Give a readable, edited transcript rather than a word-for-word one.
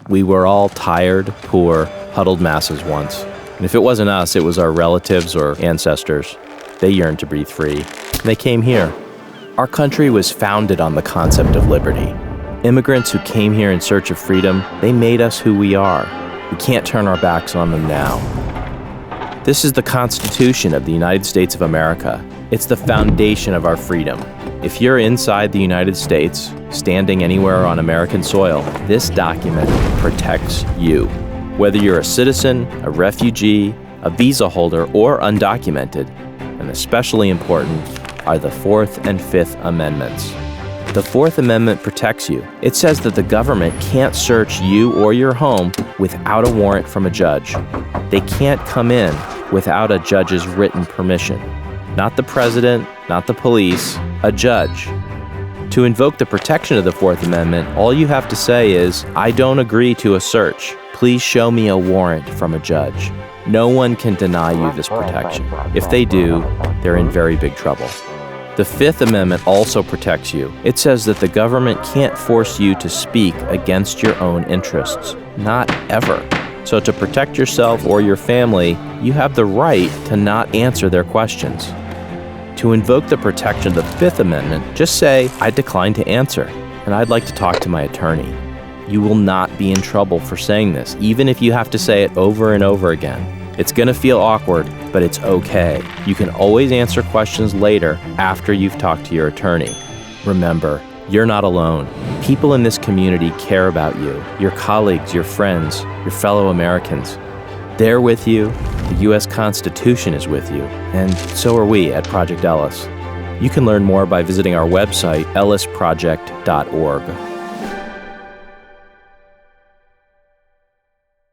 We were all tired, poor, huddled masses once. And if it wasn't us, it was our relatives or ancestors. They yearned to breathe free. And they came here. Our country was founded on the concept of liberty. Immigrants who came here in search of freedom, they made us who we are. We can't turn our backs on them now. This is the Constitution of the United States of America. It's the foundation of our freedom. If you're inside the United States, standing anywhere on American soil, this document protects you. Whether you're a citizen, a refugee, a visa holder, or undocumented, and especially important are the Fourth and Fifth Amendments. The Fourth Amendment protects you. It says that the government can't search you or your home without a warrant from a judge. They can't come in without a judge's written permission. Not the president, not the police, a judge. To invoke the protection of the Fourth Amendment, all you have to say is, I don't agree to a search. Please show me a warrant from a judge. No one can deny you this protection. If they do, they're in very big trouble. The Fifth Amendment also protects you. It says that the government can't force you to speak against your own interests. Not ever. So to protect yourself or your family, you have the right to not answer their questions. To invoke the protection of the Fifth Amendment, just say, I decline to answer, and I'd like to talk to my attorney. You will not be in trouble for saying this, even if you have to say it over and over again. It's going to feel awkward, but it's okay. You can always answer questions later after you've talked to your attorney. Remember, you're not alone. People in this community care about you, your colleagues, your friends, your fellow Americans. They're with you, the U.S. Constitution is with you, and so are we at Project Ellis. You can learn more by visiting our website, ellisproject.org.